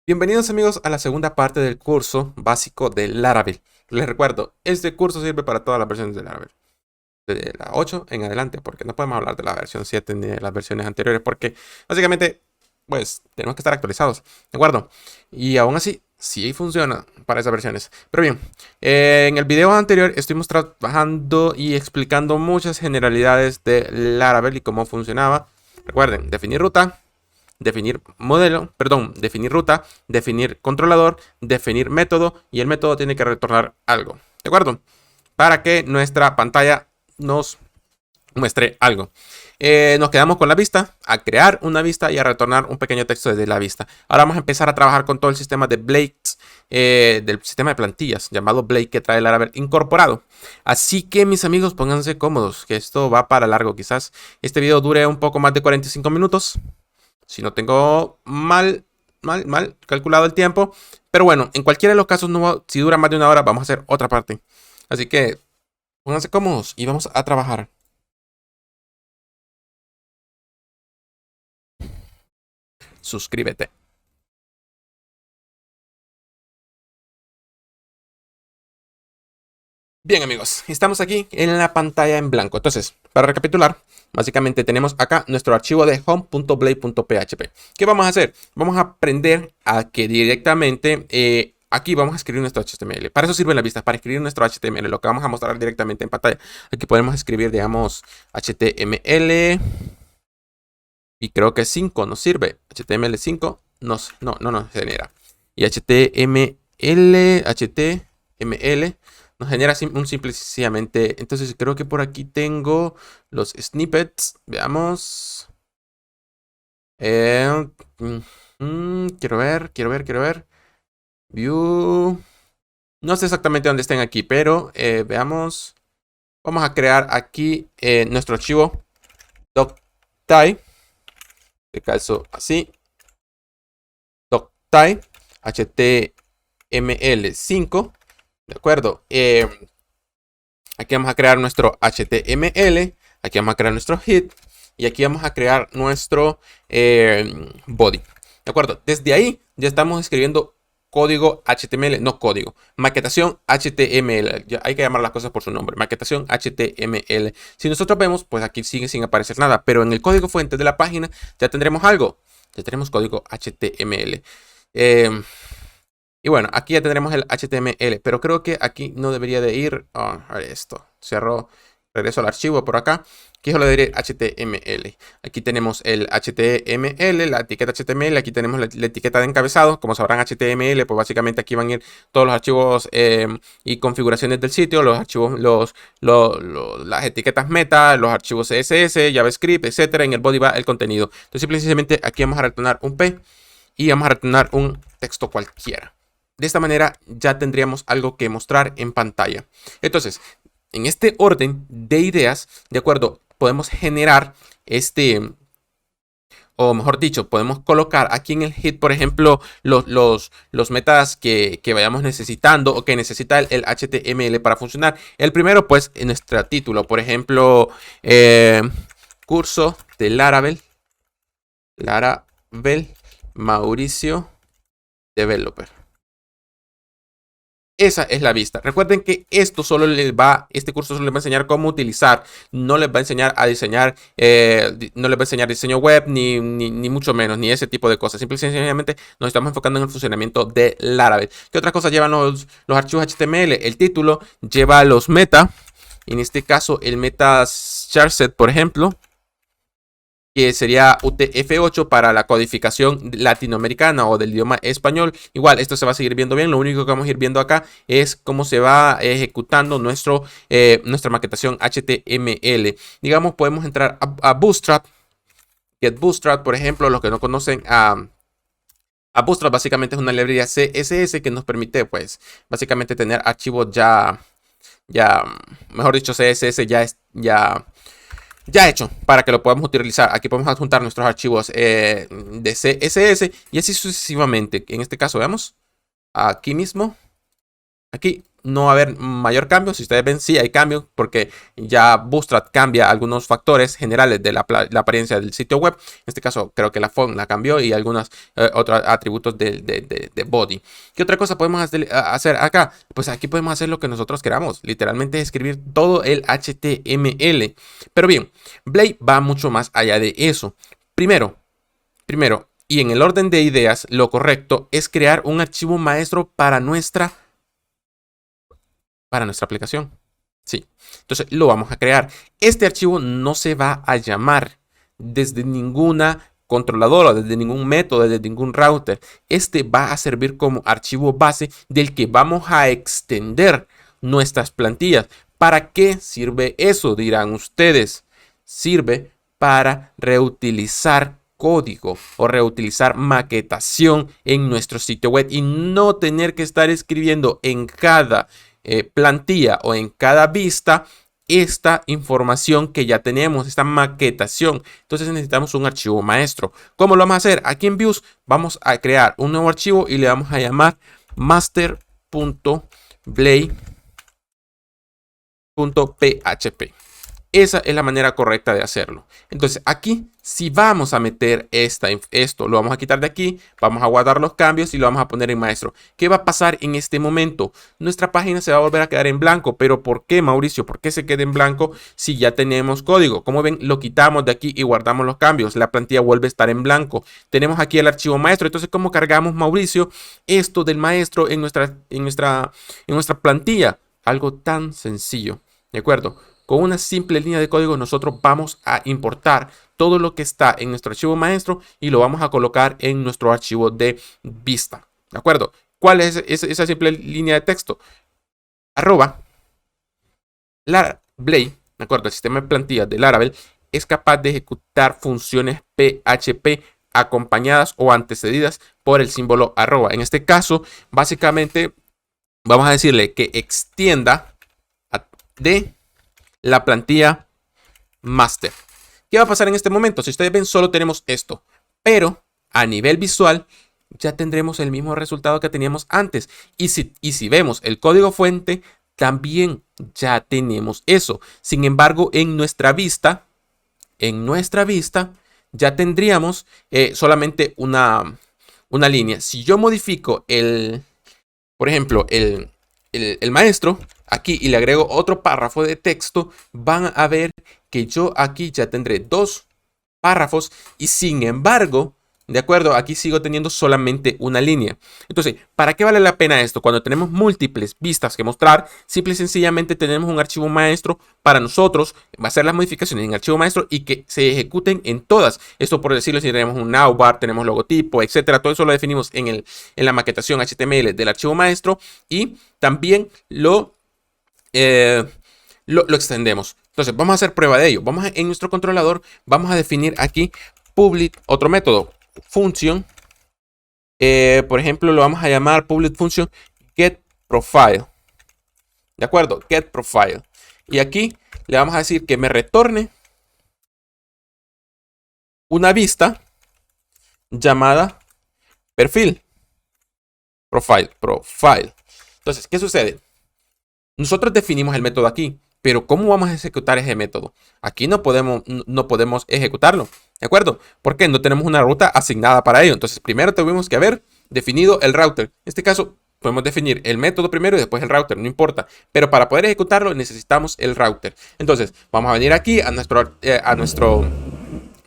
Bienvenidos amigos a la segunda parte del curso básico de Laravel. Les recuerdo, este curso sirve para todas las versiones de Laravel, de la 8 en adelante, porque no podemos hablar de la versión 7 ni de las versiones anteriores, porque básicamente, pues, tenemos que estar actualizados, ¿de acuerdo? Y aún así, sí funciona para esas versiones. Pero bien, en el video anterior estuvimos trabajando y explicando muchas generalidades de Laravel y cómo funcionaba. Recuerden, definir ruta, definir modelo, perdón, definir ruta, definir controlador, definir método y el método tiene que retornar algo, ¿de acuerdo? Para que nuestra pantalla nos muestre algo. Nos quedamos con la vista, a crear una vista y a retornar un pequeño texto desde la vista. Ahora vamos a empezar a trabajar con todo el sistema de Blades, del sistema de plantillas llamado Blade que trae el Laravel incorporado. Así que mis amigos, pónganse cómodos, que esto va para largo. Quizás este video dure un poco más de 45 minutos. Si no tengo mal calculado el tiempo. Pero bueno, en cualquiera de los casos, si dura más de una hora, vamos a hacer otra parte. Así que pónganse cómodos y vamos a trabajar. Suscríbete. Bien amigos, estamos aquí en la pantalla en blanco. Entonces, para recapitular, básicamente tenemos acá nuestro archivo de home.blade.php. ¿Qué vamos a hacer? Vamos a aprender a que directamente aquí vamos a escribir nuestro HTML. Para eso sirven las vistas, para escribir nuestro HTML, lo que vamos a mostrar directamente en pantalla. Aquí podemos escribir, digamos, HTML y creo que 5 nos sirve. HTML5 no nos genera. Y HTML nos genera un simple y sencillamente. Entonces creo que por aquí tengo los snippets. Veamos. Eh, quiero ver. View. No sé exactamente dónde estén aquí, pero veamos. Vamos a crear aquí nuestro archivo doctype. De caso así. Doctype HTML5. De acuerdo. Aquí vamos a crear nuestro HTML. Aquí vamos a crear nuestro head. Y aquí vamos a crear nuestro body. De acuerdo. Desde ahí ya estamos escribiendo código HTML. No código. Maquetación HTML. Ya hay que llamar las cosas por su nombre. Maquetación HTML. Si nosotros vemos, pues aquí sigue sin aparecer nada. Pero en el código fuente de la página ya tendremos algo. Ya tenemos código HTML. Y bueno, aquí ya tendremos el HTML, pero creo que aquí no debería de ir. A ver esto. Cerró. Regreso al archivo por acá. Aquí solo debería ir HTML. Aquí tenemos el HTML, la etiqueta HTML. Aquí tenemos la etiqueta de encabezado. Como sabrán, HTML, pues básicamente aquí van a ir todos los archivos y configuraciones del sitio. Los archivos, las etiquetas meta, los archivos CSS, JavaScript, etcétera. En el body va el contenido. Entonces, simplemente aquí vamos a retornar un P y vamos a retornar un texto cualquiera. De esta manera ya tendríamos algo que mostrar en pantalla. Entonces, en este orden de ideas, de acuerdo, podemos generar o mejor dicho, podemos colocar aquí en el head, por ejemplo, los metas que vayamos necesitando o que necesita el HTML para funcionar. El primero, pues, en nuestro título, por ejemplo, curso de Laravel Mauricio Developer. Esa es la vista. Recuerden que este curso solo les va a enseñar cómo utilizar. No les va a enseñar a diseñar, no les va a enseñar diseño web, ni mucho menos, ni ese tipo de cosas. Simple y sencillamente nos estamos enfocando en el funcionamiento de Laravel. ¿Qué otras cosas llevan los archivos HTML? El título lleva los meta. En este caso, el meta charset, por ejemplo, que sería UTF-8 para la codificación latinoamericana o del idioma español. Igual, esto se va a seguir viendo bien. Lo único que vamos a ir viendo acá es cómo se va ejecutando nuestra maquetación HTML. Digamos, podemos entrar a Bootstrap. Get Bootstrap, por ejemplo, los que no conocen a Bootstrap, básicamente es una librería CSS que nos permite, pues, básicamente tener archivos mejor dicho, CSS ya hecho para que lo podamos utilizar. Aquí podemos adjuntar nuestros archivos de CSS y así sucesivamente. En este caso, veamos aquí mismo. Aquí no va a haber mayor cambio. Si ustedes ven, sí hay cambio porque ya Bootstrap cambia algunos factores generales de la apariencia del sitio web. En este caso creo que la font la cambió y algunos otros atributos de body. ¿Qué otra cosa podemos hacer acá? Pues aquí podemos hacer lo que nosotros queramos. Literalmente escribir todo el HTML. Pero bien, Blade va mucho más allá de eso. Primero, y en el orden de ideas, lo correcto es crear un archivo maestro para nuestra aplicación. Sí, entonces lo vamos a crear. Este archivo no se va a llamar desde ninguna controladora, desde ningún método, desde ningún router. Este va a servir como archivo base del que vamos a extender nuestras plantillas. ¿Para qué sirve eso? Dirán ustedes. Sirve para reutilizar código o reutilizar maquetación en nuestro sitio web y no tener que estar escribiendo en cada plantilla o en cada vista esta información que ya tenemos, esta maquetación. Entonces necesitamos un archivo maestro. ¿Cómo lo vamos a hacer? Aquí en Views vamos a crear un nuevo archivo y le vamos a llamar master.blade.php. Esa es la manera correcta de hacerlo. Entonces aquí, si vamos a meter esto, lo vamos a quitar de aquí, vamos a guardar los cambios y lo vamos a poner en maestro. ¿Qué va a pasar en este momento? Nuestra página se va a volver a quedar en blanco. ¿Pero por qué, Mauricio? ¿Por qué se queda en blanco si ya tenemos código? Como ven, lo quitamos de aquí y guardamos los cambios. La plantilla vuelve a estar en blanco. Tenemos aquí el archivo maestro. Entonces, ¿cómo cargamos, Mauricio, esto del maestro en nuestra plantilla? Algo tan sencillo, ¿de acuerdo? Con una simple línea de código nosotros vamos a importar todo lo que está en nuestro archivo maestro y lo vamos a colocar en nuestro archivo de vista. ¿De acuerdo? ¿Cuál es esa simple línea de texto? Arroba Laravel, ¿de acuerdo? El sistema de plantillas de Laravel es capaz de ejecutar funciones PHP acompañadas o antecedidas por el símbolo arroba. En este caso, básicamente, vamos a decirle que extienda de la plantilla master. ¿Qué va a pasar en este momento? Si ustedes ven, solo tenemos esto, pero a nivel visual ya tendremos el mismo resultado que teníamos antes. Y si vemos el código fuente, también ya tenemos eso. Sin embargo, en nuestra vista ya tendríamos solamente una línea. Si yo modifico por ejemplo, el maestro aquí y le agrego otro párrafo de texto, van a ver que yo aquí ya tendré dos párrafos y sin embargo, de acuerdo, aquí sigo teniendo solamente una línea. Entonces, ¿para qué vale la pena esto? Cuando tenemos múltiples vistas que mostrar, simple y sencillamente tenemos un archivo maestro para nosotros hacer las modificaciones en archivo maestro y que se ejecuten en todas. Esto por decirlo, si tenemos un navbar, tenemos logotipo, etcétera, todo eso lo definimos en la maquetación HTML del archivo maestro y también lo extendemos. Entonces, vamos a hacer prueba de ello. En nuestro controlador, vamos a definir aquí public, otro método, function. Por ejemplo, lo vamos a llamar public function get profile. ¿De acuerdo? Get profile. Y aquí le vamos a decir que me retorne una vista llamada perfil. Profile. Entonces, ¿qué sucede? Nosotros definimos el método aquí, pero ¿cómo vamos a ejecutar ese método? Aquí no podemos ejecutarlo, ¿de acuerdo? Porque no tenemos una ruta asignada para ello. Entonces, primero tuvimos que haber definido el router. En este caso, podemos definir el método primero y después el router, no importa. Pero para poder ejecutarlo necesitamos el router. Entonces, vamos a venir aquí a nuestro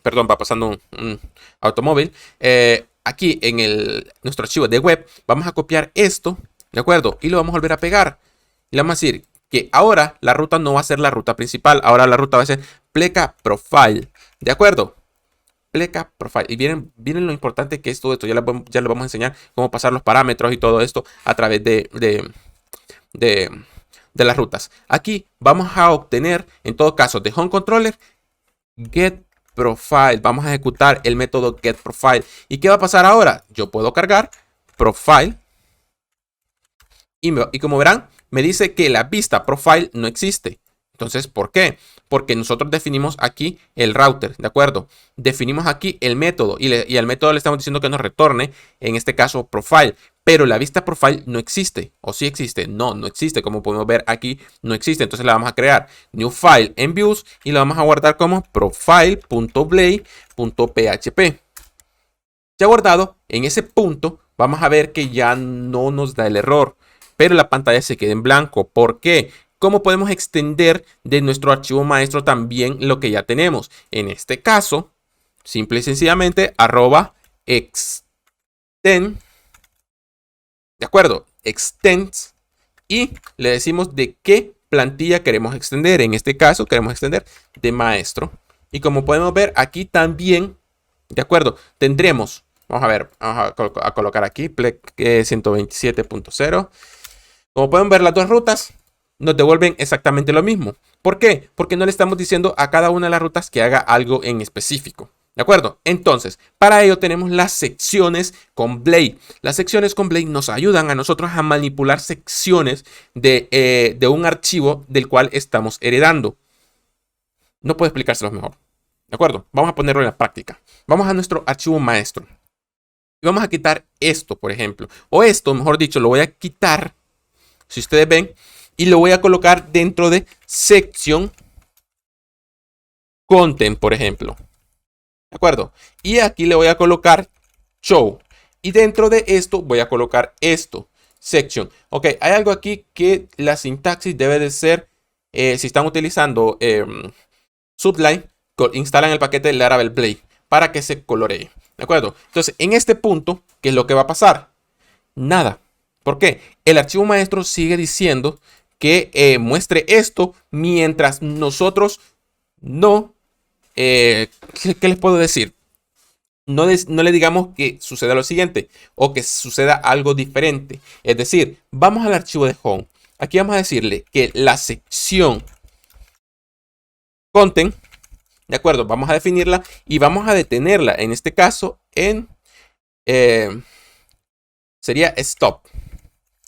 perdón, va pasando un automóvil. Aquí en nuestro archivo de web, vamos a copiar esto, ¿de acuerdo? Y lo vamos a volver a pegar. Y le vamos a decir que ahora la ruta no va a ser la ruta principal. Ahora la ruta va a ser pleca profile. ¿De acuerdo? Pleca profile. Y miren lo importante que es todo esto. Ya les vamos a enseñar cómo pasar los parámetros y todo esto a través de las rutas. Aquí vamos a obtener, en todo caso, de home controller, get profile. Vamos a ejecutar el método get profile. ¿Y qué va a pasar ahora? Yo puedo cargar profile. Y como verán, me dice que la vista profile no existe. Entonces, ¿por qué? Porque nosotros definimos aquí el router, ¿de acuerdo? Definimos aquí el método y al método le estamos diciendo que nos retorne, en este caso, profile. pero la vista profile no existe. ¿O sí existe? No, no existe. Como podemos ver aquí, no existe. Entonces la vamos a crear new file en views y la vamos a guardar como profile.blade.php. Ya guardado, en ese punto vamos a ver que ya no nos da el error, pero la pantalla se queda en blanco. ¿Por qué? ¿Cómo podemos extender de nuestro archivo maestro también lo que ya tenemos? En este caso, simple y sencillamente, @extend, ¿de acuerdo? Extends, y le decimos de qué plantilla queremos extender. En este caso, queremos extender de maestro. Y como podemos ver aquí también, ¿de acuerdo? Tendremos, vamos a ver, vamos a colocar aquí, plec 127.0. Como pueden ver, las dos rutas nos devuelven exactamente lo mismo. ¿Por qué? Porque no le estamos diciendo a cada una de las rutas que haga algo en específico. ¿De acuerdo? Entonces, para ello tenemos las secciones con Blade. Las secciones con Blade nos ayudan a nosotros a manipular secciones de un archivo del cual estamos heredando. No puedo explicárselo mejor. ¿De acuerdo? Vamos a ponerlo en la práctica. Vamos a nuestro archivo maestro. Y vamos a quitar esto, por ejemplo. O esto, mejor dicho, lo voy a quitar, si ustedes ven, y lo voy a colocar dentro de sección content, por ejemplo. ¿De acuerdo? Y aquí le voy a colocar show. Y dentro de esto voy a colocar esto, section. Ok, hay algo aquí que la sintaxis debe de ser, si están utilizando Sublime, instalan el paquete de Laravel Blade para que se coloree. ¿De acuerdo? Entonces, en este punto, ¿qué es lo que va a pasar? Nada. ¿Por qué? El archivo maestro sigue diciendo que muestre esto mientras nosotros no... ¿qué les puedo decir? No le digamos que suceda lo siguiente o que suceda algo diferente. Es decir, vamos al archivo de home. Aquí vamos a decirle que la sección content, ¿de acuerdo? Vamos a definirla y vamos a detenerla. En este caso, sería stop.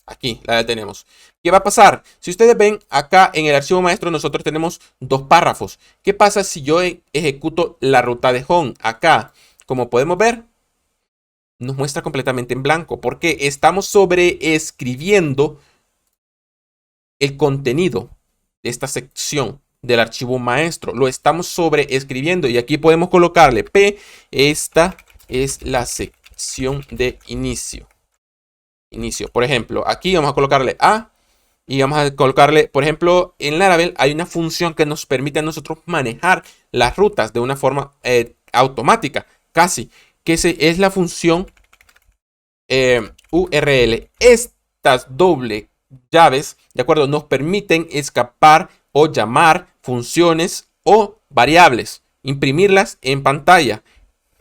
Aquí la detenemos. ¿Qué va a pasar? Si ustedes ven acá en el archivo maestro, nosotros tenemos dos párrafos. ¿Qué pasa si yo ejecuto la ruta de home? Acá, como podemos ver, nos muestra completamente en blanco porque estamos sobreescribiendo el contenido de esta sección del archivo maestro. Lo estamos sobreescribiendo y aquí podemos colocarle P. Esta es la sección de inicio. Por ejemplo, aquí vamos a colocarle A y vamos a colocarle, por ejemplo, en Laravel hay una función que nos permite a nosotros manejar las rutas de una forma automática, casi, que es la función URL. Estas doble llaves, ¿de acuerdo? Nos permiten escapar o llamar funciones o variables, imprimirlas en pantalla.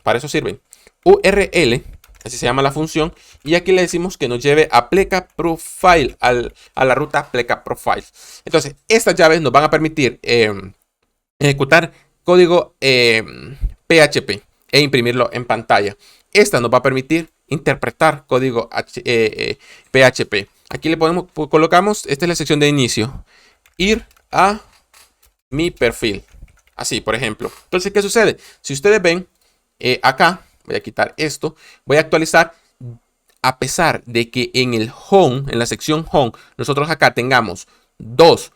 Para eso sirven. URL, así se llama la función, y aquí le decimos que nos lleve a pleca profile, a la ruta pleca profile. Entonces, estas llaves nos van a permitir ejecutar código PHP e imprimirlo en pantalla. Esta nos va a permitir interpretar código PHP. Aquí le colocamos, esta es la sección de inicio, ir a mi perfil. Así, por ejemplo. Entonces, ¿qué sucede? Si ustedes ven acá, voy a quitar esto, voy a actualizar, a pesar de que en el home, en la sección home, nosotros acá tengamos dos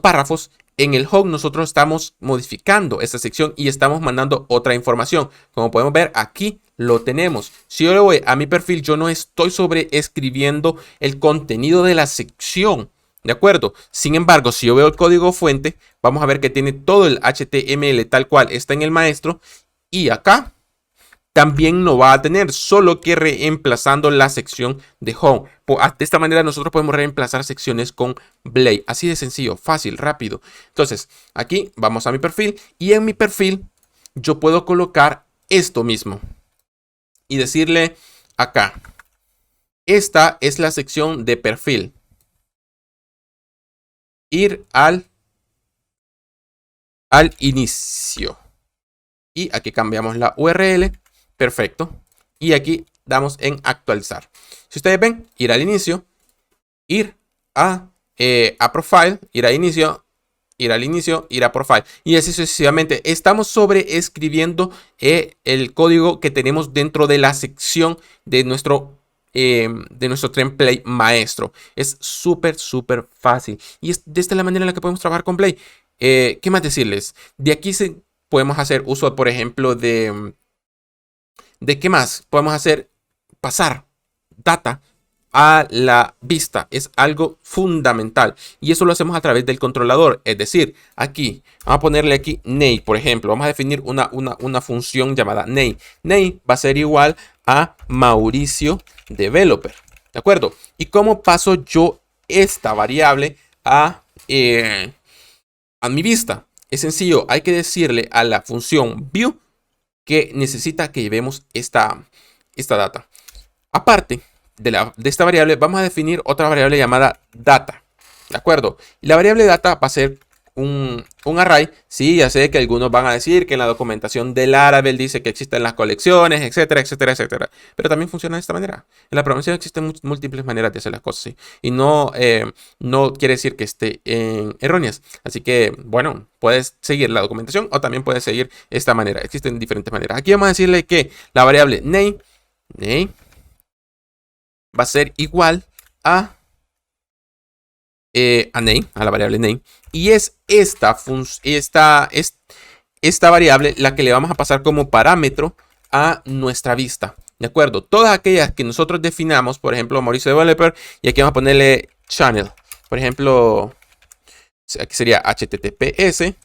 párrafos. En el home nosotros estamos modificando esta sección y estamos mandando otra información. Como podemos ver, aquí lo tenemos. Si yo le voy a mi perfil, yo no estoy sobreescribiendo el contenido de la sección. ¿De acuerdo? Sin embargo, si yo veo el código fuente, vamos a ver que tiene todo el HTML tal cual está en el maestro. Y acá también lo va a tener, solo que reemplazando la sección de home. De esta manera nosotros podemos reemplazar secciones con Blade. Así de sencillo, fácil, rápido. Entonces, aquí vamos a mi perfil y en mi perfil yo puedo colocar esto mismo y decirle acá, esta es la sección de perfil. Ir al inicio. Y aquí cambiamos la URL. Perfecto. Y aquí damos en actualizar. Si ustedes ven, ir al inicio, ir a profile, ir a inicio, ir al inicio, ir a profile. Y así sucesivamente. Estamos sobreescribiendo el código que tenemos dentro de la sección de nuestro de nuestro template maestro. Es súper, súper fácil. Y es de esta la manera en la que podemos trabajar con Play. ¿Qué más decirles? De aquí podemos hacer uso, por ejemplo, ¿de qué más? Podemos hacer pasar data a la vista. Es algo fundamental. Y eso lo hacemos a través del controlador. Es decir, aquí, vamos a ponerle aquí name, por ejemplo. Vamos a definir una función llamada name. Name va a ser igual a Mauricio Developer. ¿De acuerdo? ¿Y cómo paso yo esta variable a mi vista? Es sencillo. Hay que decirle a la función view que necesita que llevemos esta data. Aparte de esta variable, vamos a definir otra variable llamada data. ¿De acuerdo? Y la variable data va a ser un array. Sí, ya sé que algunos van a decir que en la documentación del Laravel dice que existen las colecciones, etcétera, etcétera, etcétera. Pero también funciona de esta manera. En la programación existen múltiples maneras de hacer las cosas, ¿sí? Y no quiere decir que esté erróneas. Así que, bueno, puedes seguir la documentación o también puedes seguir esta manera. Existen diferentes maneras. Aquí vamos a decirle que la variable name va a ser igual a name, a la variable name. Y es esta variable la que le vamos a pasar como parámetro a nuestra vista. ¿De acuerdo? Todas aquellas que nosotros definamos, por ejemplo, Mauricio Developer, y aquí vamos a ponerle channel. Por ejemplo, aquí sería https, y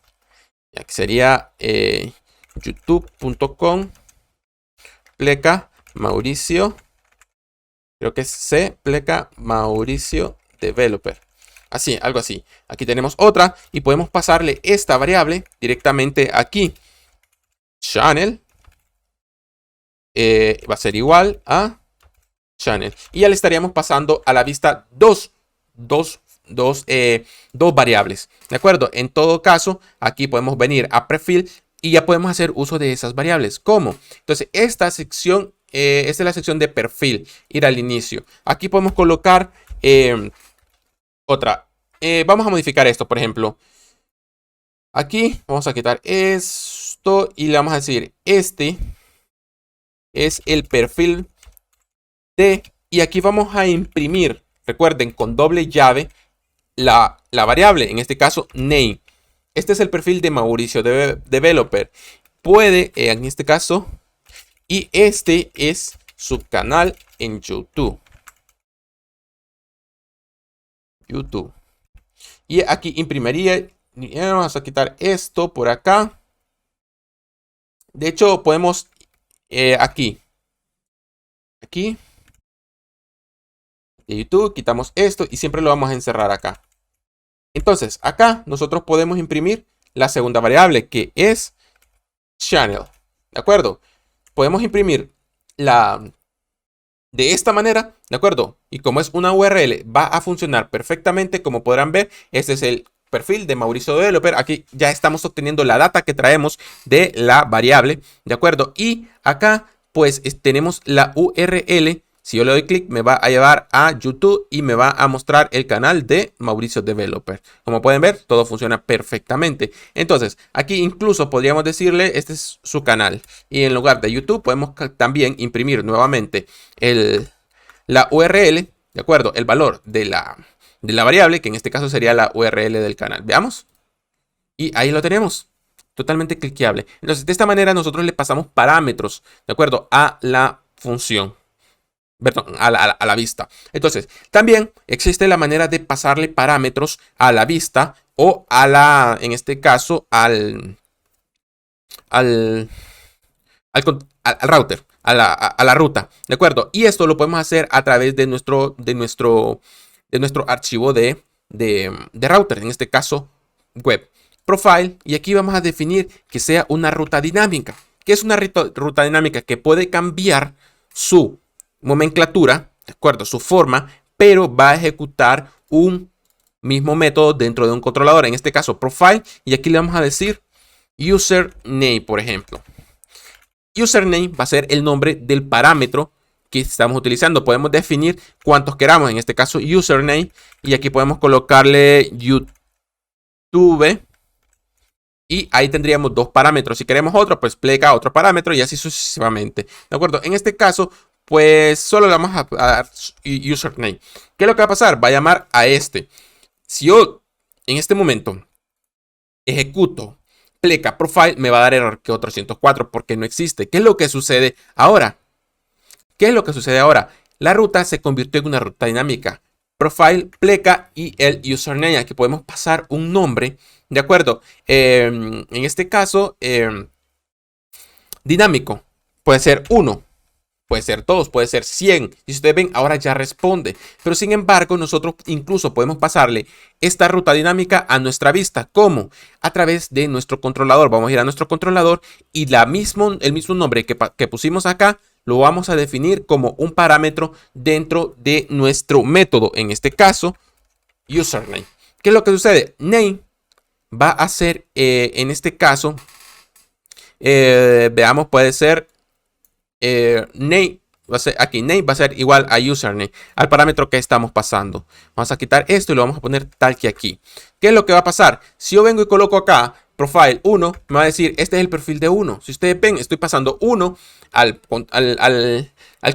aquí sería youtube.com pleca Mauricio, creo que es C pleca Mauricio Developer. Así, algo así. Aquí tenemos otra y podemos pasarle esta variable directamente aquí. Channel va a ser igual a channel. Y ya le estaríamos pasando a la vista dos variables. ¿De acuerdo? En todo caso, aquí podemos venir a prefill y ya podemos hacer uso de esas variables. ¿Cómo? Entonces, esta sección, esta es la sección de perfil. Ir al inicio. Aquí podemos colocar otra. Vamos a modificar esto, por ejemplo. Aquí vamos a quitar esto y le vamos a decir, este es el perfil de, y aquí vamos a imprimir, recuerden, con doble llave, la variable, en este caso, name. Este es el perfil de Mauricio Developer. Puede, en este caso, y este es su canal en YouTube. Y aquí imprimiría, vamos a quitar esto por acá. De hecho, podemos aquí de YouTube, quitamos esto y siempre lo vamos a encerrar acá. Entonces, acá nosotros podemos imprimir la segunda variable, que es channel. ¿De acuerdo? Podemos imprimir de esta manera, ¿de acuerdo? Y como es una URL, va a funcionar perfectamente. Como podrán ver, este es el perfil de Mauricio Developer. Aquí ya estamos obteniendo la data que traemos de la variable, ¿de acuerdo? Y acá, pues, tenemos la URL. Si yo le doy clic, me va a llevar a YouTube y me va a mostrar el canal de Mauricio Developer. Como pueden ver, todo funciona perfectamente. Entonces, aquí incluso podríamos decirle, este es su canal. Y en lugar de YouTube, podemos también imprimir nuevamente la URL, ¿de acuerdo? El valor de la variable, que en este caso sería la URL del canal. Veamos. Y ahí lo tenemos. Totalmente cliqueable. Entonces, de esta manera nosotros le pasamos parámetros, ¿de acuerdo? A la función. Perdón, a la vista. Entonces, también existe la manera de pasarle parámetros a la vista o en este caso, al router, a la ruta, ¿de acuerdo? Y esto lo podemos hacer a través de nuestro archivo de router, en este caso, web profile. Y aquí vamos a definir que sea una ruta dinámica. ¿Qué es una ruta dinámica? Que puede cambiar su nomenclatura, ¿de acuerdo? Su forma, pero va a ejecutar un mismo método dentro de un controlador, en este caso profile, y aquí le vamos a decir username, por ejemplo. Username va a ser el nombre del parámetro que estamos utilizando. Podemos definir cuántos queramos, en este caso username, y aquí podemos colocarle YouTube. Y ahí tendríamos dos parámetros. Si queremos otro, pues pleca otro parámetro y así sucesivamente. ¿De acuerdo? En este caso, pues solo le vamos a dar username. ¿Qué es lo que va a pasar? Va a llamar a este. Si yo en este momento ejecuto pleca profile, me va a dar error que otro 104 porque no existe. ¿Qué es lo que sucede ahora? ¿Qué es lo que sucede ahora? La ruta se convirtió en una ruta dinámica. Profile, pleca y el username. Aquí podemos pasar un nombre, ¿de acuerdo? En este caso, dinámico. Puede ser 1, puede ser 2, puede ser 100. Y si ustedes ven, ahora ya responde. Pero sin embargo, nosotros incluso podemos pasarle esta ruta dinámica a nuestra vista. ¿Cómo? A través de nuestro controlador. Vamos a ir a nuestro controlador y el mismo nombre que pusimos acá lo vamos a definir como un parámetro dentro de nuestro método. En este caso, username. ¿Qué es lo que sucede? Name va a ser, en este caso, veamos, puede ser name. Va a ser, aquí name va a ser igual a username, al parámetro que estamos pasando. Vamos a quitar esto y lo vamos a poner tal que aquí. ¿Qué es lo que va a pasar? Si yo vengo y coloco acá profile 1, me va a decir este es el perfil de 1. Si ustedes ven, estoy pasando 1 al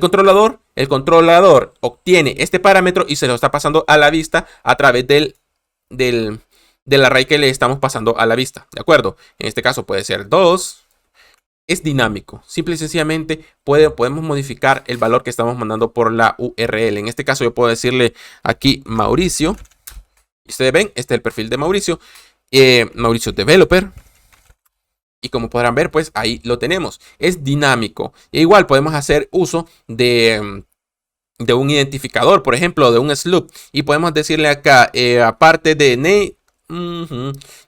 controlador. El controlador obtiene este parámetro y se lo está pasando a la vista a través del array que le estamos pasando a la vista. ¿De acuerdo? En este caso puede ser 2. Es dinámico. Simple y sencillamente podemos modificar el valor que estamos mandando por la URL. En este caso yo puedo decirle aquí Mauricio. Ustedes ven, este es el perfil de Mauricio. Mauricio Developer. Y como podrán ver, pues ahí lo tenemos. Es dinámico. E igual podemos hacer uso de un identificador, por ejemplo, de un sloop. Y podemos decirle acá, aparte de name.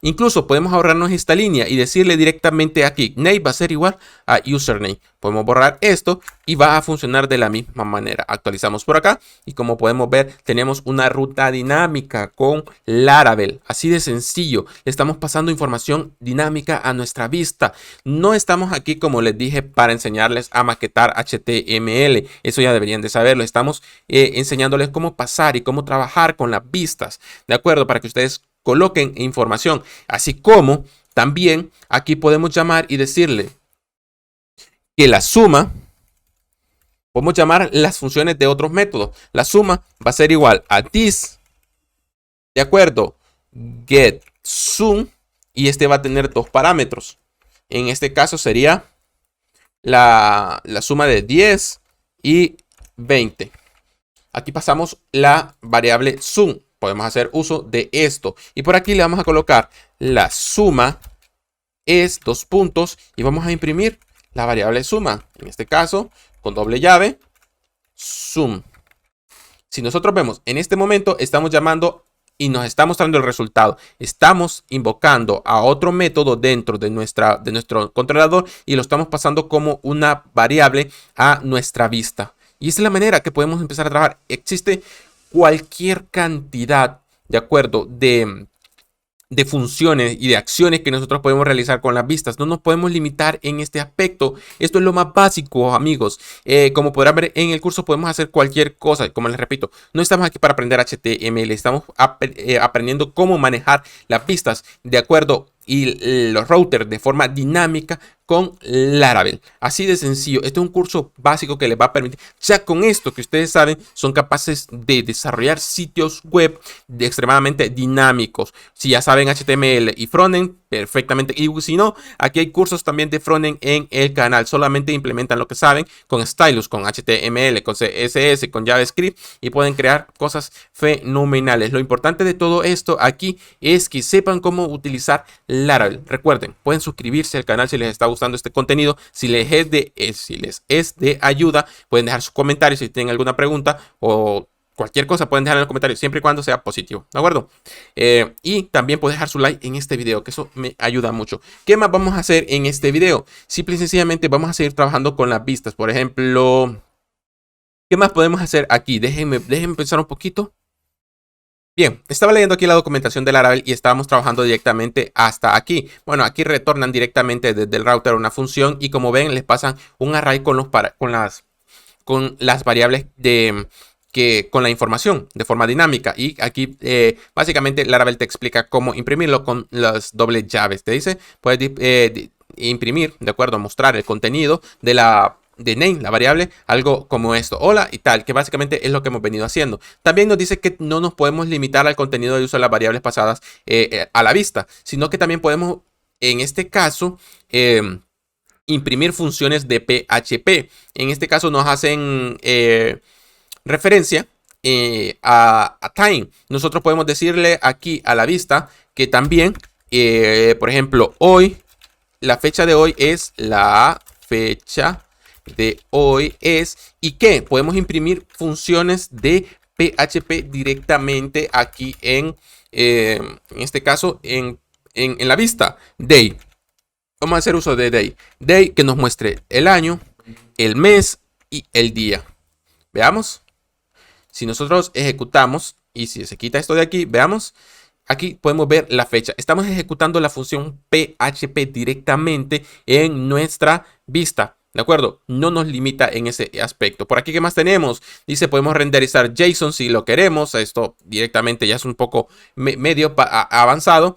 Incluso podemos ahorrarnos esta línea y decirle directamente aquí, name va a ser igual a username. Podemos borrar esto y va a funcionar de la misma manera. Actualizamos por acá y como podemos ver, tenemos una ruta dinámica con Laravel. Así de sencillo. Le estamos pasando información dinámica a nuestra vista. No estamos aquí, como les dije, para enseñarles a maquetar HTML. Eso ya deberían de saberlo. Estamos enseñándoles cómo pasar y cómo trabajar con las vistas. ¿De acuerdo? Para que ustedes coloquen información, así como también aquí podemos llamar y decirle que la suma, podemos llamar las funciones de otros métodos. La suma va a ser igual a this, de acuerdo, get sum, y este va a tener dos parámetros. En este caso sería la suma de 10 y 20. Aquí pasamos la variable sum. Podemos hacer uso de esto. Y por aquí le vamos a colocar la suma es 2 puntos. Y vamos a imprimir la variable suma. En este caso, con doble llave, sum. Si nosotros vemos, en este momento estamos llamando y nos está mostrando el resultado. Estamos invocando a otro método dentro de nuestro controlador y lo estamos pasando como una variable a nuestra vista. Y esa es la manera que podemos empezar a trabajar. Existe cualquier cantidad, de acuerdo, de funciones y de acciones que nosotros podemos realizar con las vistas. No nos podemos limitar en este aspecto. Esto es lo más básico, amigos. Como podrán ver en el curso podemos hacer cualquier cosa. Como les repito, no estamos aquí para aprender HTML. Estamos aprendiendo cómo manejar las vistas de acuerdo y los routers de forma dinámica con Laravel. Así de sencillo. Este es un curso básico que les va a permitir, ya con esto que ustedes saben, son capaces de desarrollar sitios web extremadamente dinámicos. Si ya saben HTML y frontend, perfectamente. Y si no, aquí hay cursos también de frontend en el canal. Solamente implementan lo que saben con Stylus, con HTML, con CSS, con JavaScript y pueden crear cosas fenomenales. Lo importante de todo esto aquí es que sepan cómo utilizar Laravel. Recuerden, pueden suscribirse al canal si les está gustando este contenido. Si les es de ayuda, pueden dejar sus comentarios si tienen alguna pregunta o cualquier cosa pueden dejar en los comentarios, siempre y cuando sea positivo, ¿de acuerdo? Y también pueden dejar su like en este video, que eso me ayuda mucho. ¿Qué más vamos a hacer en este video? Simple y sencillamente vamos a seguir trabajando con las vistas. Por ejemplo, ¿qué más podemos hacer aquí? Déjenme pensar un poquito. Bien, estaba leyendo aquí la documentación de Laravel y estábamos trabajando directamente hasta aquí. Bueno, aquí retornan directamente desde el router una función y como ven les pasan un array con las variables con la información de forma dinámica. Y aquí básicamente Laravel te explica cómo imprimirlo con las dobles llaves. Te dice, puedes imprimir, de acuerdo, mostrar el contenido de de name, la variable, algo como esto, hola y tal, que básicamente es lo que hemos venido haciendo. También nos dice que no nos podemos limitar al contenido de uso de las variables pasadas a la vista, sino que también podemos, en este caso, imprimir funciones de PHP. En este caso nos hacen referencia a time. Nosotros podemos decirle aquí a la vista que también, por ejemplo, hoy, la fecha de hoy es la fecha de hoy es, y que podemos imprimir funciones de PHP directamente aquí en este caso en la vista day. Vamos a hacer uso de day. Day que nos muestre el año, el mes y el día. Veamos. Si nosotros ejecutamos y si se quita esto de aquí, veamos. Aquí podemos ver la fecha. Estamos ejecutando la función PHP directamente en nuestra vista. ¿De acuerdo? No nos limita en ese aspecto. Por aquí, ¿qué más tenemos? Dice, podemos renderizar JSON si lo queremos. Esto directamente ya es un poco medio avanzado.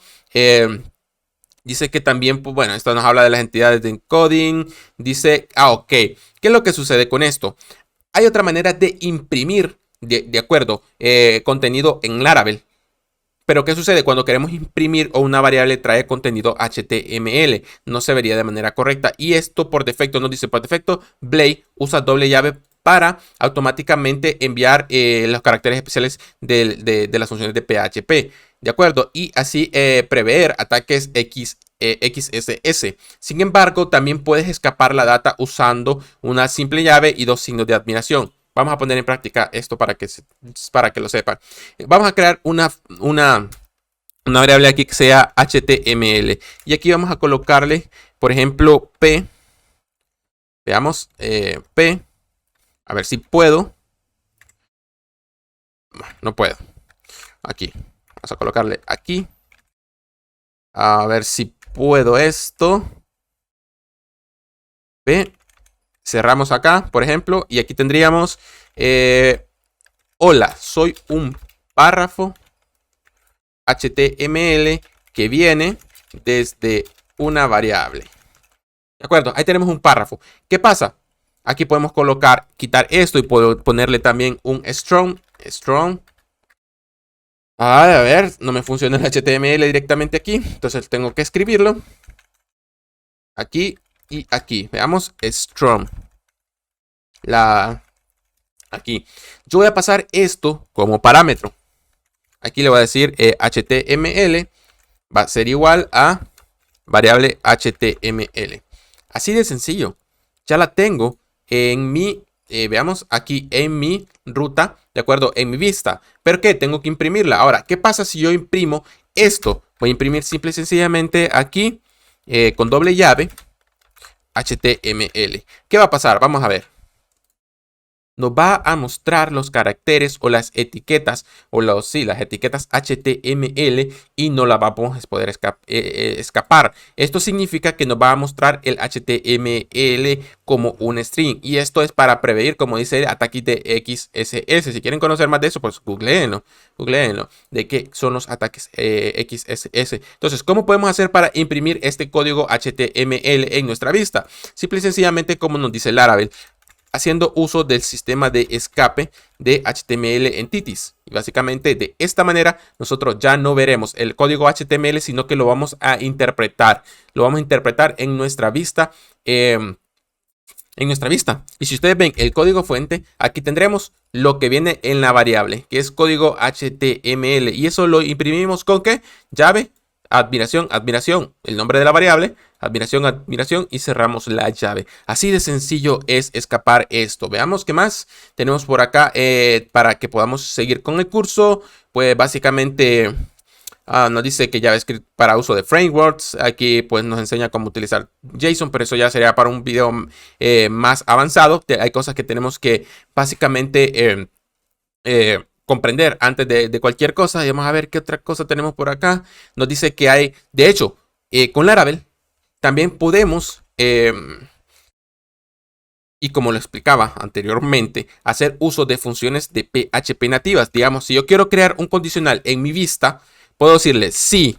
Dice que también, pues, bueno, esto nos habla de las entidades de encoding. Dice, ok, ¿qué es lo que sucede con esto? Hay otra manera de imprimir, de acuerdo, contenido en Laravel. Pero ¿qué sucede? Cuando queremos imprimir o una variable trae contenido HTML, no se vería de manera correcta. Y esto por defecto nos dice, por defecto, Blade usa doble llave para automáticamente enviar los caracteres especiales de las funciones de PHP. ¿De acuerdo? Y así prever ataques XSS. Sin embargo, también puedes escapar la data usando una simple llave y dos signos de admiración. Vamos a poner en práctica esto para que lo sepan. Vamos a crear una variable aquí que sea HTML. Y aquí vamos a colocarle, por ejemplo, P. Veamos, P. A ver si puedo. No puedo. Aquí. Vamos a colocarle aquí. A ver si puedo esto. P. Cerramos acá, por ejemplo, y aquí tendríamos, hola, soy un párrafo HTML que viene desde una variable. ¿De acuerdo? Ahí tenemos un párrafo. ¿Qué pasa? Aquí podemos quitar esto y puedo ponerle también un strong. A ver, no me funciona el HTML directamente aquí, entonces tengo que escribirlo. Aquí y aquí. Veamos, strong. Aquí. Yo voy a pasar esto como parámetro. Aquí le voy a decir HTML va a ser igual a variable HTML. Así de sencillo. Ya la tengo en mi, veamos aquí en mi ruta, de acuerdo, en mi vista. ¿Pero qué? Tengo que imprimirla. Ahora, ¿qué pasa si yo imprimo esto? Voy a imprimir simple y sencillamente aquí con doble llave HTML. ¿Qué va a pasar? Vamos a ver. Nos va a mostrar los caracteres o las etiquetas o las etiquetas HTML y no la vamos a poder escapar. Esto significa que nos va a mostrar el HTML como un string y esto es para prevenir, como dice, ataques de XSS. Si quieren conocer más de eso, pues googleenlo de qué son los ataques XSS. Entonces, ¿cómo podemos hacer para imprimir este código HTML en nuestra vista? Simple y sencillamente, como nos dice Laravel, haciendo uso del sistema de escape de HTML Entities. Y básicamente de esta manera nosotros ya no veremos el código HTML, sino que lo vamos a interpretar. Lo vamos a interpretar en nuestra vista. Y si ustedes ven el código fuente, aquí tendremos lo que viene en la variable, que es código HTML. Y eso lo imprimimos con ¿qué? Llave, admiración, admiración, el nombre de la variable, admiración, admiración y cerramos la llave. Así de sencillo es escapar esto. Veamos qué más tenemos por acá para que podamos seguir con el curso. Pues básicamente nos dice que JavaScript para uso de frameworks. Aquí pues nos enseña cómo utilizar JSON, pero eso ya sería para un video más avanzado. Hay cosas que tenemos que básicamente comprender antes de cualquier cosa. Y vamos a ver qué otra cosa tenemos por acá. Nos dice que hay, de hecho, con Laravel también podemos, y como lo explicaba anteriormente, hacer uso de funciones de PHP nativas. Digamos, si yo quiero crear un condicional en mi vista, puedo decirle si,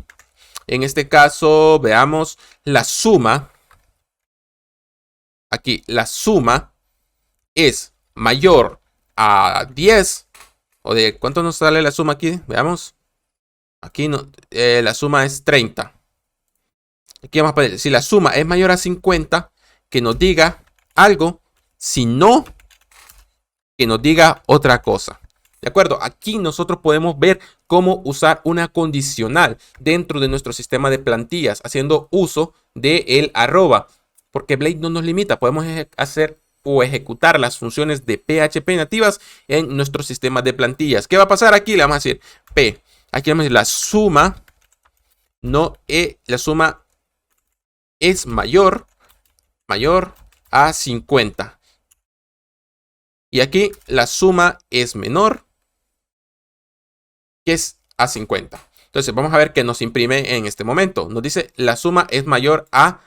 en este caso, veamos la suma. Aquí, la suma es mayor a 10, o de cuánto nos sale la suma aquí, veamos. Aquí no, la suma es 30. Aquí vamos a poner, si la suma es mayor a 50, que nos diga algo, si no, que nos diga otra cosa. ¿De acuerdo? Aquí nosotros podemos ver cómo usar una condicional dentro de nuestro sistema de plantillas, haciendo uso del arroba, porque Blade no nos limita, podemos hacer o ejecutar las funciones de PHP nativas en nuestro sistema de plantillas. ¿Qué va a pasar aquí? Le vamos a decir P. Aquí vamos a decir la suma, la suma es mayor a 50. Y aquí la suma es menor que es a 50. Entonces vamos a ver qué nos imprime en este momento. Nos dice la suma es menor a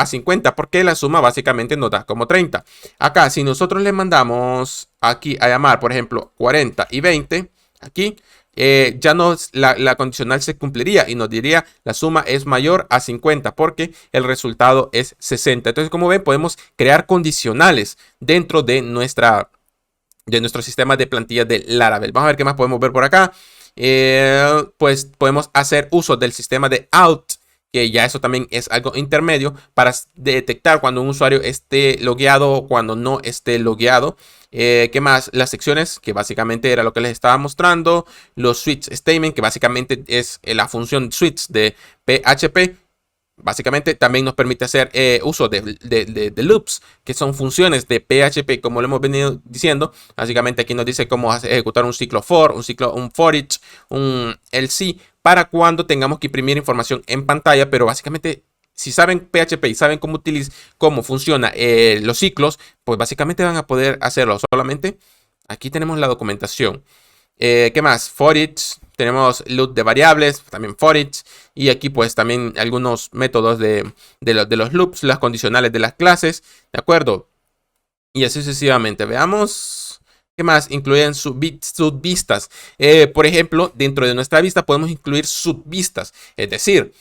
50, porque la suma básicamente nos da como 30. Acá, si nosotros le mandamos aquí a llamar, por ejemplo, 40 y 20, aquí ya no la condicional se cumpliría y nos diría la suma es mayor a 50 porque el resultado es 60. Entonces, como ven, podemos crear condicionales dentro de nuestro sistema de plantillas de Laravel. Vamos a ver qué más podemos ver por acá. Pues podemos hacer uso del sistema de out, que ya eso también es algo intermedio para detectar cuando un usuario esté logueado o cuando no esté logueado. ¿Qué más? Las secciones, que básicamente era lo que les estaba mostrando. Los switch statement, que básicamente es la función switch de PHP. Básicamente también nos permite hacer uso de loops, que son funciones de PHP, como lo hemos venido diciendo. Básicamente aquí nos dice cómo ejecutar un ciclo for, un for each, un else, para cuando tengamos que imprimir información en pantalla. Pero básicamente, si saben PHP y saben cómo funciona los ciclos, pues básicamente van a poder hacerlo. Solamente aquí tenemos la documentación. ¿Qué más? For each. Tenemos loop de variables, también for each. Y aquí pues también algunos métodos de los loops, las condicionales de las clases. ¿De acuerdo? Y así sucesivamente. Veamos. ¿Qué más? Incluyen subvistas. Por ejemplo, dentro de nuestra vista podemos incluir subvistas. Es decir,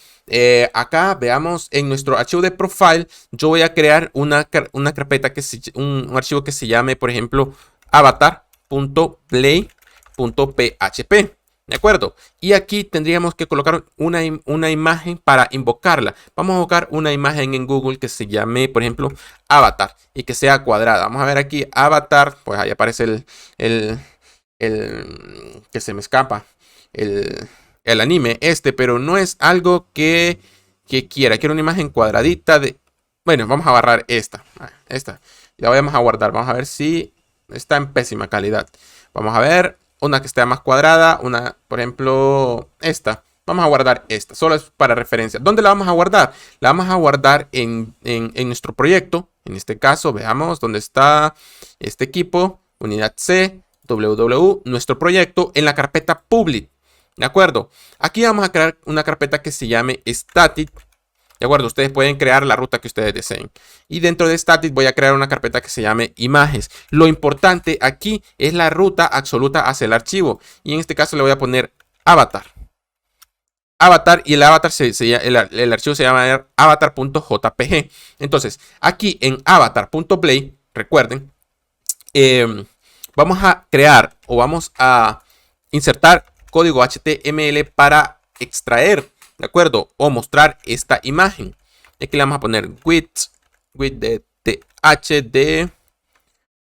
acá veamos en nuestro archivo de profile. Yo voy a crear una carpeta, un archivo que se llame, por ejemplo, avatar.play.php. ¿De acuerdo? Y aquí tendríamos que colocar una imagen para invocarla. Vamos a invocar una imagen en Google que se llame, por ejemplo, avatar y que sea cuadrada. Vamos a ver aquí, avatar. Pues ahí aparece el que se me escapa. El anime pero no es algo que quiera. Quiero una imagen cuadradita de... Bueno, vamos a barrar esta. Esta. La vamos a guardar. Vamos a ver si está en pésima calidad. Vamos a ver una que esté más cuadrada. Una, por ejemplo, esta. Vamos a guardar esta. Solo es para referencia. ¿Dónde la vamos a guardar? La vamos a guardar en nuestro proyecto. En este caso, veamos dónde está este equipo. Unidad C, www, nuestro proyecto, en la carpeta public. ¿De acuerdo? Aquí vamos a crear una carpeta que se llame static. ¿De acuerdo? Ustedes pueden crear la ruta que ustedes deseen. Y dentro de static voy a crear una carpeta que se llame imágenes. Lo importante aquí es la ruta absoluta hacia el archivo. Y en este caso le voy a poner avatar. Avatar, y el avatar el archivo se llama avatar.jpg. Entonces, aquí en avatar.play, recuerden, vamos a crear o vamos a insertar código HTML para extraer, ¿de acuerdo? O mostrar esta imagen. Aquí le vamos a poner width de TH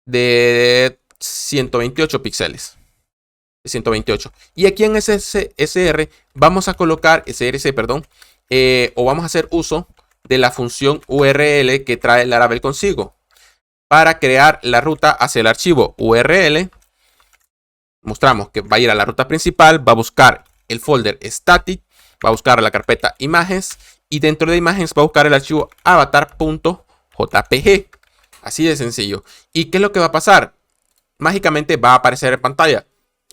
de 128 píxeles. 128. Y aquí en SR vamos a colocar SRC, perdón, o vamos a hacer uso de la función URL que trae Laravel consigo para crear la ruta hacia el archivo URL. Mostramos que va a ir a la ruta principal, va a buscar el folder static, va a buscar la carpeta imágenes y dentro de imágenes va a buscar el archivo avatar.jpg. Así de sencillo. ¿Y qué es lo que va a pasar? Mágicamente va a aparecer en pantalla.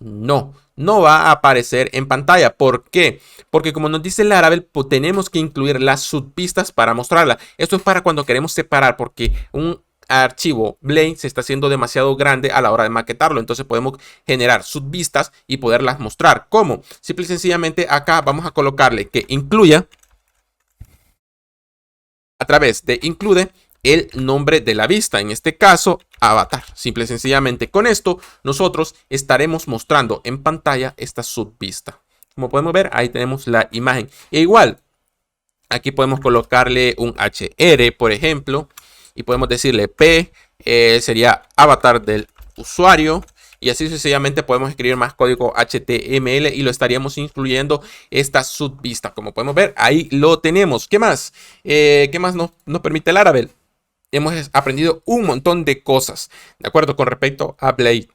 No va a aparecer en pantalla. ¿Por qué? Porque como nos dice Laravel, pues tenemos que incluir las subpistas para mostrarla. Esto es para cuando queremos separar, porque un archivo Blade se está haciendo demasiado grande a la hora de maquetarlo. Entonces podemos generar subvistas y poderlas mostrar. ¿Cómo? Simple y sencillamente acá vamos a colocarle que incluya a través de include el nombre de la vista, en este caso avatar. Simple y sencillamente con esto nosotros estaremos mostrando en pantalla esta subvista. Como podemos ver, ahí tenemos la imagen. E igual, aquí podemos colocarle un HR, por ejemplo, y podemos decirle P, sería avatar del usuario. Y así sucesivamente podemos escribir más código HTML y lo estaríamos incluyendo esta subvista. Como podemos ver, ahí lo tenemos. ¿Qué más? ¿Qué más nos permite Laravel? Hemos aprendido un montón de cosas, ¿de acuerdo? Con respecto a Blade.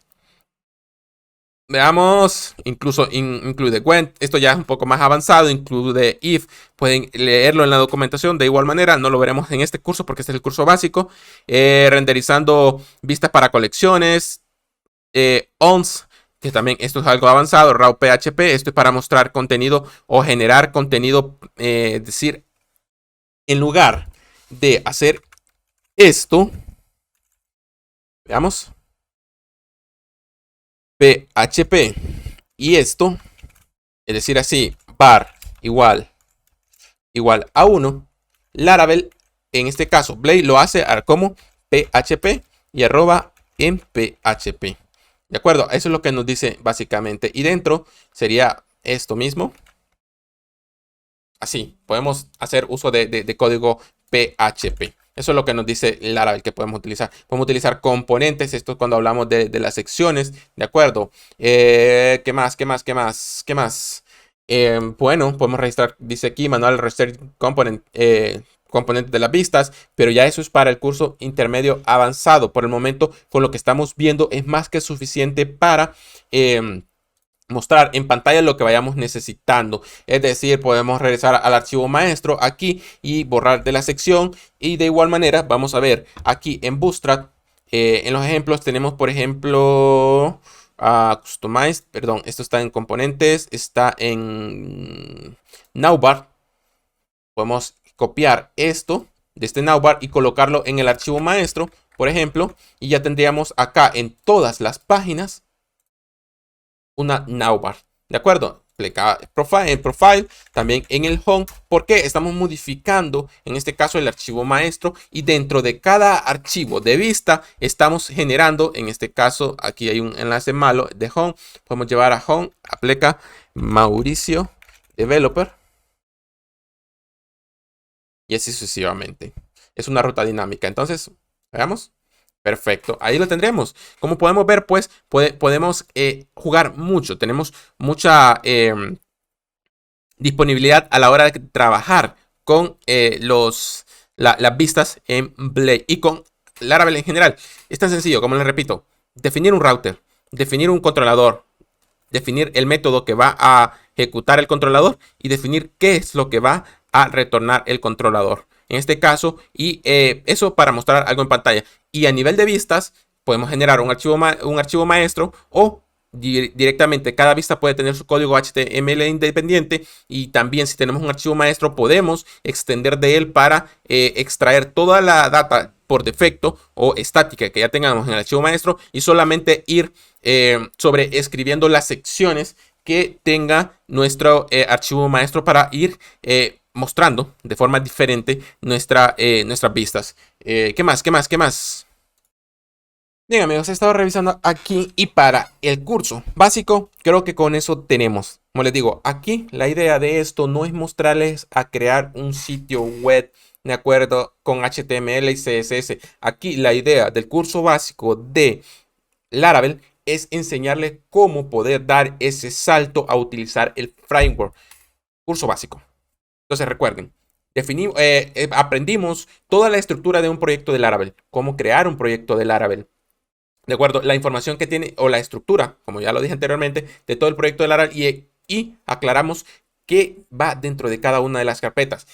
Veamos, incluso include when, esto ya es un poco más avanzado, include if, pueden leerlo en la documentación de igual manera, no lo veremos en este curso porque este es el curso básico, renderizando vistas para colecciones, ONS, que también esto es algo avanzado, raw PHP, esto es para mostrar contenido o generar contenido, es decir, en lugar de hacer esto, veamos, PHP y esto, es decir, así, var igual a 1, Laravel, en este caso, Blade lo hace como PHP y arroba en PHP. ¿De acuerdo? Eso es lo que nos dice básicamente. Y dentro sería esto mismo. Así, podemos hacer uso de código PHP. Eso es lo que nos dice Laravel que podemos utilizar. Podemos utilizar componentes. Esto es cuando hablamos de las secciones. ¿De acuerdo? ¿Qué más? ¿Qué más? ¿Qué más? ¿Qué más? Bueno, podemos registrar, dice aquí, manual register component, componentes de las vistas, pero ya eso es para el curso intermedio avanzado. Por el momento, con lo que estamos viendo, es más que suficiente para mostrar en pantalla lo que vayamos necesitando. Es decir, podemos regresar al archivo maestro aquí y borrar de la sección. Y de igual manera, vamos a ver aquí en Bootstrap, en los ejemplos tenemos, por ejemplo, Customize, perdón, esto está en componentes, está en Navbar. Podemos copiar esto de este Navbar y colocarlo en el archivo maestro, por ejemplo, y ya tendríamos acá en todas las páginas una Navbar, ¿de acuerdo? En profile, también en el home, porque estamos modificando en este caso el archivo maestro y dentro de cada archivo de vista estamos generando, en este caso aquí hay un enlace malo de home, podemos llevar a home, aplica Mauricio Developer y así sucesivamente. Es una ruta dinámica, entonces veamos. Perfecto, ahí lo tendremos. Como podemos ver, pues podemos jugar mucho. Tenemos mucha disponibilidad a la hora de trabajar con las vistas en Blade y con Laravel en general. Es tan sencillo, como les repito, definir un router, definir un controlador, definir el método que va a ejecutar el controlador y definir qué es lo que va a retornar el controlador. En este caso, y eso para mostrar algo en pantalla. Y a nivel de vistas, podemos generar un archivo maestro o directamente cada vista puede tener su código HTML independiente. Y también si tenemos un archivo maestro, podemos extender de él para extraer toda la data por defecto o estática que ya tengamos en el archivo maestro y solamente ir sobre escribiendo las secciones que tenga nuestro archivo maestro para ir mostrando de forma diferente nuestras vistas. ¿Qué más? ¿Qué más? ¿Qué más? Bien, amigos, he estado revisando aquí y para el curso básico, creo que con eso tenemos. Como les digo, aquí la idea de esto no es mostrarles a crear un sitio web de acuerdo con HTML y CSS. Aquí la idea del curso básico de Laravel es enseñarles cómo poder dar ese salto a utilizar el framework. Curso básico. Entonces recuerden, aprendimos toda la estructura de un proyecto de Laravel, cómo crear un proyecto de Laravel. De acuerdo, la información que tiene o la estructura, como ya lo dije anteriormente, de todo el proyecto de Laravel y aclaramos qué va dentro de cada una de las carpetas.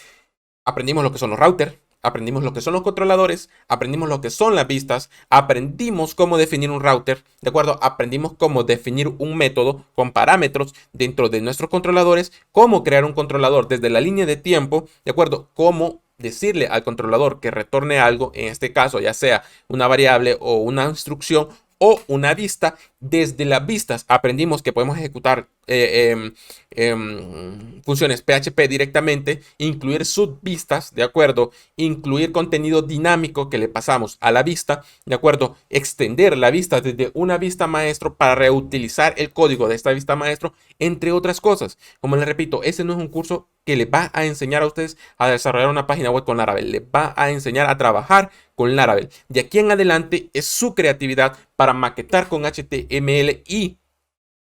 Aprendimos lo que son los routers, aprendimos lo que son los controladores, aprendimos lo que son las vistas, aprendimos cómo definir un router, ¿de acuerdo? Aprendimos cómo definir un método con parámetros dentro de nuestros controladores, cómo crear un controlador desde la línea de tiempo, ¿de acuerdo? Cómo decirle al controlador que retorne algo, en este caso ya sea una variable o una instrucción o una vista. Desde las vistas aprendimos que podemos ejecutar funciones PHP directamente, incluir subvistas, ¿de acuerdo? Incluir contenido dinámico que le pasamos a la vista, ¿de acuerdo? Extender la vista desde una vista maestro para reutilizar el código de esta vista maestro, entre otras cosas. Como les repito, ese no es un curso que les va a enseñar a ustedes a desarrollar una página web con Laravel. Les va a enseñar a trabajar con Laravel. De aquí en adelante es su creatividad para maquetar con HTML y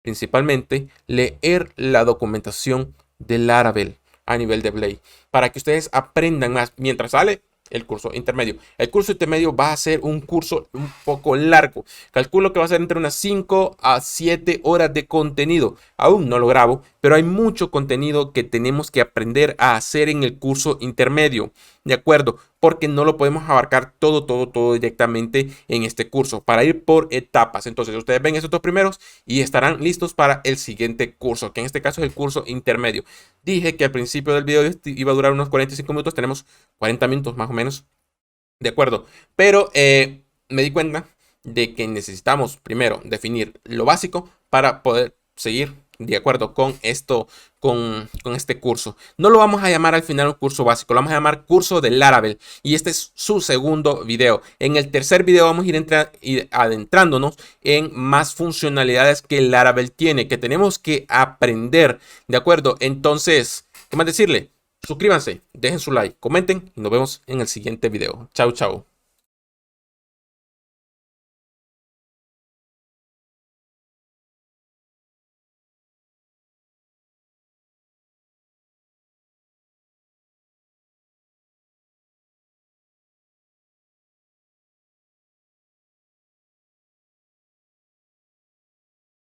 principalmente leer la documentación de Laravel a nivel de Blade para que ustedes aprendan más mientras sale el curso intermedio. El curso intermedio va a ser un curso un poco largo. Calculo que va a ser entre unas 5 a 7 horas de contenido. Aún no lo grabo, pero hay mucho contenido que tenemos que aprender a hacer en el curso intermedio. ¿De acuerdo? Porque no lo podemos abarcar todo directamente en este curso para ir por etapas. Entonces, ustedes ven estos dos primeros y estarán listos para el siguiente curso, que en este caso es el curso intermedio. Dije que al principio del video iba a durar unos 45 minutos. Tenemos 40 minutos más o menos. De acuerdo. Pero me di cuenta de que necesitamos primero definir lo básico para poder seguir de acuerdo con esto, con este curso. No lo vamos a llamar al final un curso básico, lo vamos a llamar curso de Laravel. Y este es su segundo video. En el tercer video vamos a ir adentrándonos en más funcionalidades que Laravel tiene, que tenemos que aprender. De acuerdo, entonces, ¿qué más decirle? Suscríbanse, dejen su like, comenten y nos vemos en el siguiente video. Chau, chau.